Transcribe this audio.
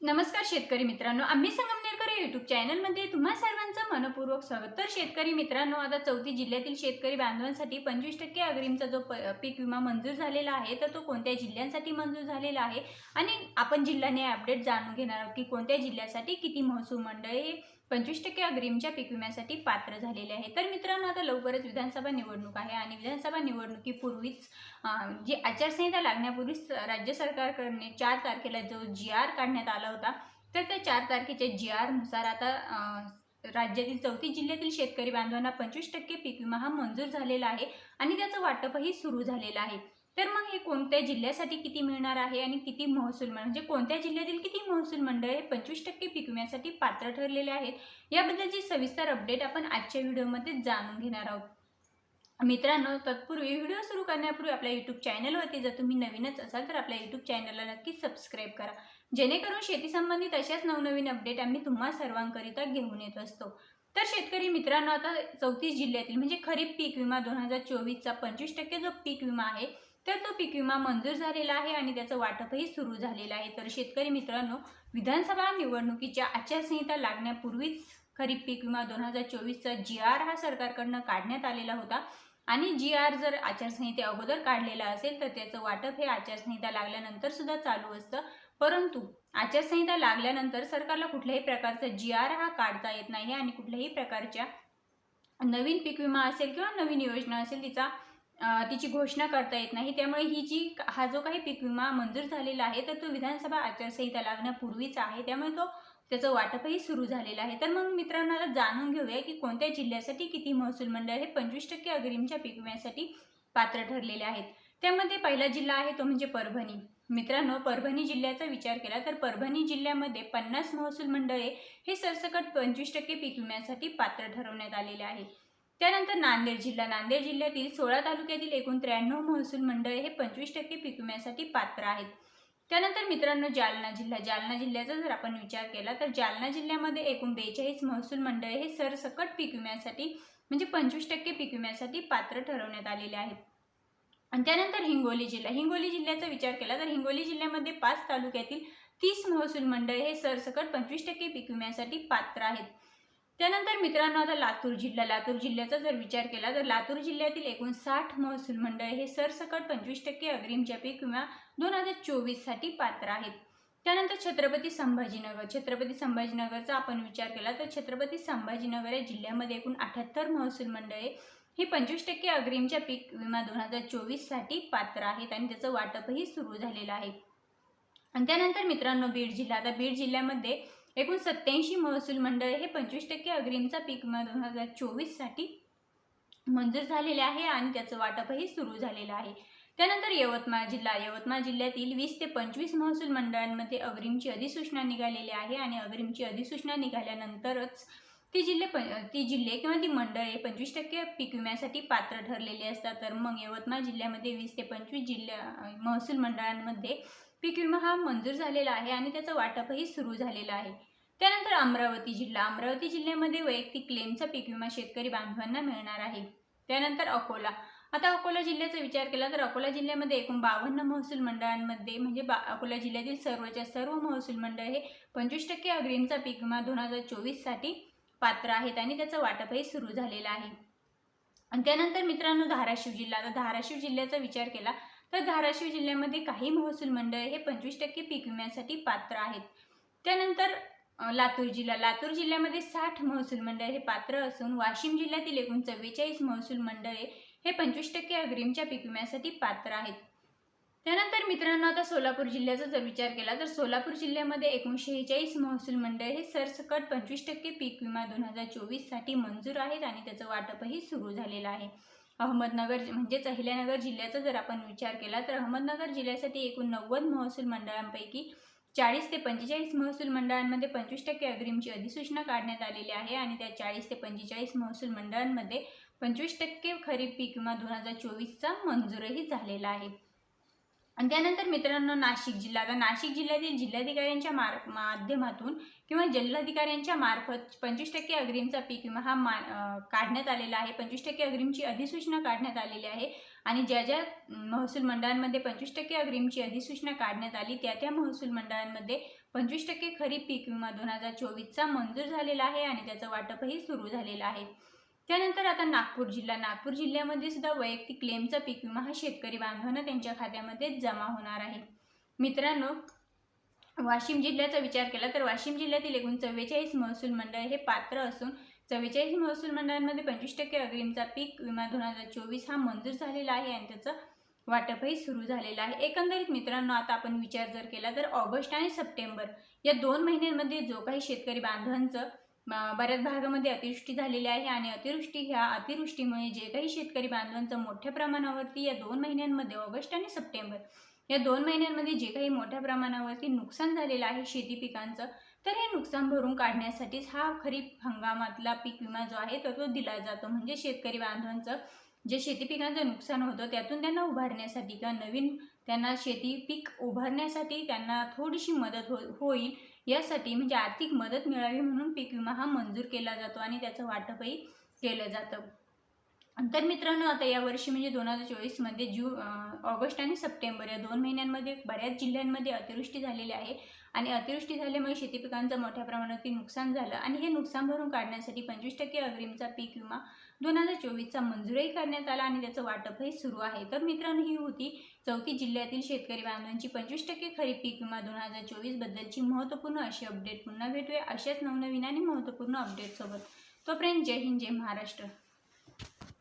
नमस्कार शेतकरी मित्रांनो, आम्ही संगमनेरकर या यूट्यूब चॅनलमध्ये तुम्हा सर्वांचं मनपूर्वक स्वागत। तर शेतकरी मित्रांनो, आता 34 जिल्ह्यातील शेतकरी बांधवांसाठी 25% अग्रिमचा जो पीक विमा मंजूर झालेला आहे, तर तो कोणत्या जिल्ह्यांसाठी मंजूर झालेला आहे आणि आपण जिल्ह्याने अपडेट जाणून घेणार आहोत की कोणत्या जिल्ह्यासाठी किती महसूल मंडळे हे 25% अग्रिमच्या पीक विम्यासाठी पात्र झालेले आहे। तर मित्रांनो, आता लवकरच विधानसभा निवडणूक आहे आणि विधानसभा निवडणुकीपूर्वीच जी आचारसंहिता लागण्यापूर्वीच राज्य सरकारकडे 4 तारखेला जो GR काढण्यात आला होता, तर त्या 4 तारखेच्या GR नुसार आता राज्यातील 34 जिल्ह्यातील शेतकरी बांधवांना 25% पीक विमा हा मंजूर झालेला आहे आणि त्याचं वाटपही सुरू झालेलं आहे। तर मग हे कोणत्या जिल्ह्यासाठी किती मिळणार आहे आणि किती महसूल म्हणजे कोणत्या जिल्ह्यातील किती महसूल मंडळ हे 25% पीक विम्यासाठी पात्र ठरलेले आहेत, याबद्दलची सविस्तर अपडेट आपण आजच्या व्हिडिओमध्ये जाणून घेणार आहोत। मित्रांनो, तत्पूर्वी व्हिडिओ सुरू करण्यापूर्वी आपल्या यूट्यूब चॅनलवरती जर तुम्ही नवीनच असाल तर आपल्या यूट्यूब चॅनलला नक्कीच सबस्क्राईब करा, जेणेकरून शेती संबंधित अशाच नवनवीन अपडेट आम्ही तुम्हा सर्वांकरिता घेऊन येत असतो। तर शेतकरी मित्रांनो, आता 34 जिल्ह्यातील म्हणजे खरीप पीक विमा 2024चा 25% जो पीक विमा आहे, तर तो पीक विमा मंजूर झालेला आहे आणि त्याचं वाटपही सुरू झालेलं आहे। तर शेतकरी मित्रांनो, विधानसभा निवडणुकीच्या आचारसंहिता लागण्यापूर्वीच खरीप पीक विमा 2024चा GR हा सरकारकडून काढण्यात आलेला होता आणि GR जर आचारसंहिते अगोदर काढलेला असेल तर त्याचं वाटप हे आचारसंहिता लागल्यानंतर सुद्धा चालू असतं, परंतु आचारसंहिता लागल्यानंतर सरकारला कुठल्याही प्रकारचा GR हा काढता येत नाही आणि कुठल्याही प्रकारच्या नवीन पीक विमा असेल किंवा नवीन योजना असेल तिची घोषणा करता येत नाही। त्यामुळे हा जो काही पीक विमा मंजूर झालेला आहे तर तो विधानसभा आचारसंहिता लागण्यापूर्वीच आहे, त्यामुळे त्याचं वाटपही सुरू झालेलं आहे। तर मग मित्रांनो, आता जाणून घेऊया की कोणत्या जिल्ह्यासाठी किती महसूल मंडळ हे 25% अग्रिमच्या पीक विम्यासाठी पात्र ठरलेले आहेत। त्यामध्ये पहिला जिल्हा आहे तो म्हणजे परभणी। मित्रांनो, परभणी जिल्ह्याचा विचार केला तर परभणी जिल्ह्यामध्ये 50 महसूल मंडळे हे सरसकट 25% पीक विम्यासाठी पात्र ठरवण्यात आलेले आहेत। त्यानंतर नांदेड जिल्ह्यातील 16 तालुक्यातील एकूण 93 महसूल मंडळे हे 25% पीक विम्यासाठी पात्र आहेत। त्यानंतर मित्रांनो, जालना जिल्ह्याचा जर आपण विचार केला तर जालना जिल्ह्यामध्ये एकूण 42 महसूल मंडळे हे सरसकट पीक विम्यासाठी म्हणजे 25% पीक विम्यासाठी पात्र ठरवण्यात आलेले आहेत। आणि त्यानंतर हिंगोली जिल्ह्याचा विचार केला तर हिंगोली जिल्ह्यामध्ये 5 तालुक्यातील 30 महसूल मंडळे हे सरसकट 25% पीक विम्यासाठी पात्र आहेत। त्यानंतर मित्रांनो, आता लातूर जिल्ह्याचा जर विचार केला तर लातूर जिल्ह्यातील एकूण 60 महसूल मंडळे हे सरसकट 25% अग्रिमच्या पीक विमा 2024 साठी पात्र आहेत। त्यानंतर छत्रपती संभाजीनगरचा आपण विचार केला तर छत्रपती संभाजीनगर या जिल्ह्यामध्ये एकूण 78 महसूल मंडळे ही 25% अग्रिमच्या पीक विमा 2024 साठी पात्र आहेत आणि त्याचं वाटपही सुरू झालेलं आहे। आणि त्यानंतर मित्रांनो, बीड जिल्ह्यामध्ये एकूण 87 महसूल मंडळे हे 25% अग्रिमचा पीक विमा 2024 साठी मंजूर झालेले आहे आणि त्याचं वाटपही सुरू झालेलं आहे। त्यानंतर यवतमाळ जिल्ह्यातील 20 ते 25 महसूल मंडळांमध्ये अग्रिमची अधिसूचना निघालेली आहे आणि अग्रिमची अधिसूचना निघाल्यानंतरच ती जिल्हे किंवा ती मंडळे 25% पीक विम्यासाठी पात्र ठरलेली असतात। तर मग यवतमाळ जिल्ह्यामध्ये 20 ते 25 महसूल मंडळांमध्ये पीक विमा हा मंजूर झालेला आहे आणि त्याचं वाटपही सुरू झालेलं आहे। त्यानंतर अमरावती जिल्ह्यामध्ये वैयक्तिक क्लेमचा पीक विमा शेतकरी बांधवांना मिळणार आहे। त्यानंतर अकोला जिल्ह्याचा विचार केला तर अकोला जिल्ह्यामध्ये एकूण 52 महसूल मंडळांमध्ये म्हणजे अकोला जिल्ह्यातील सर्व महसूल मंडळ हे 25% अग्रिमचा पीक विमा 2024 साठी पात्र आहेत आणि त्याचं वाटपही सुरू झालेलं आहे। आणि त्यानंतर मित्रांनो, धाराशिव जिल्ह्याचा विचार केला तर धाराशिव जिल्ह्यामध्ये काही महसूल मंडळे हे 25% पीक विम्यासाठी पात्र आहेत। त्यानंतर लातूर जिल्ह्यामध्ये 60 महसूल मंडळे हे पात्र असून वाशिम जिल्ह्यातील एकूण 44 महसूल मंडळे हे 25% अग्रिमच्या पीक विम्यासाठी पात्र आहेत। त्यानंतर मित्रांनो, आता सोलापूर जिल्ह्याचा जर विचार केला तर सोलापूर जिल्ह्यामध्ये एकूण 46 महसूल मंडळे हे सरसकट 25% पीक विमा 2024 साठी मंजूर आहेत आणि त्याचं वाटपही सुरू झालेलं आहे। अहिल्यानगर जिल्ह्याचा जर आपण विचार केला तर अहमदनगर जिल्ह्यासाठी एकूण 90 महसूल मंडळांपैकी 40 ते 45 महसूल मंडळांमध्ये 25% अग्रिमची अधिसूचना काढण्यात आलेली आहे आणि त्या 40 ते 45 महसूल मंडळांमध्ये 25% खरीप पीक विमा 2024 चा मंजूरही झालेला आहे। आणि त्यानंतर मित्रांनो नाशिक जिल्हा, आता नाशिक जिल्ह्यातील जिल्हाधिकाऱ्यांच्या माध्यमातून किंवा जिल्हाधिकाऱ्यांच्या मार्फत 25% अग्रिमचा पीक विमा हा काढण्यात आलेला आहे. 25% अग्रिमची अधिसूचना काढण्यात आलेली आहे आणि ज्या ज्या महसूल मंडळांमध्ये 25% अग्रिमची अधिसूचना काढण्यात आली त्या महसूल मंडळांमध्ये 25% खरीप पीक विमा 2024चा मंजूर झालेला आहे आणि त्याचं वाटपही सुरू झालेलं आहे. त्यानंतर आता नागपूर जिल्ह्यामध्ये सुद्धा वैयक्तिक क्लेमचा पीक विमा हा शेतकरी बांधवांना त्यांच्या खात्यामध्ये जमा होणार आहे. मित्रांनो, वाशिम जिल्ह्याचा विचार केला तर वाशिम जिल्ह्यातील एकूण 44 महसूल मंडळ हे पात्र असून 44 महसूल मंडळांमध्ये 25% अग्रिमचा पीक विमा 2024 हा मंजूर झालेला आहे आणि त्याचं वाटपही सुरू झालेलं आहे. एकंदरीत मित्रांनो, आता आपण विचार जर केला तर ऑगस्ट आणि सप्टेंबर या 2 महिन्यांमध्ये जो काही शेतकरी बांधवांचं बऱ्याच भागामध्ये अतिवृष्टी झालेली आहे आणि अतिवृष्टीमुळे जे काही शेतकरी बांधवांचं मोठ्या प्रमाणावरती या 2 महिन्यांमध्ये ऑगस्ट आणि सप्टेंबर या 2 महिन्यांमध्ये जे काही मोठ्या प्रमाणावरती नुकसान झालेलं आहे शेती पिकांचं, तर हे नुकसान भरून काढण्यासाठीच हा खरीप हंगामातला पीक विमा जो आहे तो दिला जातो. म्हणजे शेतकरी बांधवांचं जे शेती पिकांचं नुकसान होतं त्यातून त्यांना उभारण्यासाठी किंवा नवीन त्यांना शेती पीक उभारण्यासाठी त्यांना थोडीशी मदत होईल यासाठी, म्हणजे आर्थिक मदत मिळावी म्हणून पीक विमा हा मंजूर केला जातो आणि त्याचं वाटपही केलं जातं. तर मित्रांनो, आता यावर्षी म्हणजे 2024मध्ये ऑगस्ट आणि सप्टेंबर या 2 महिन्यांमध्ये बऱ्याच जिल्ह्यांमध्ये अतिवृष्टी झालेली आहे आणि अतिवृष्टी झाल्यामुळे शेती पिकांचं मोठ्या प्रमाणात नुकसान झालं आणि हे नुकसान भरून काढण्यासाठी 25% अग्रिमचा पीक विमा 2024चा मंजूरही करण्यात आला आणि त्याचं वाटपही सुरू आहे. तर मित्रांनो, ही होती 34 जिल्ह्यातील शेतकरी बांधवांची 25% खरीप पीक विमा 2024 बद्दलची महत्त्वपूर्ण अशी अपडेट. पुन्हा भेटूया अशाच नवनवीन आणि महत्त्वपूर्ण अपडेटसोबत. तोपर्यंत जय हिंद, जय महाराष्ट्र.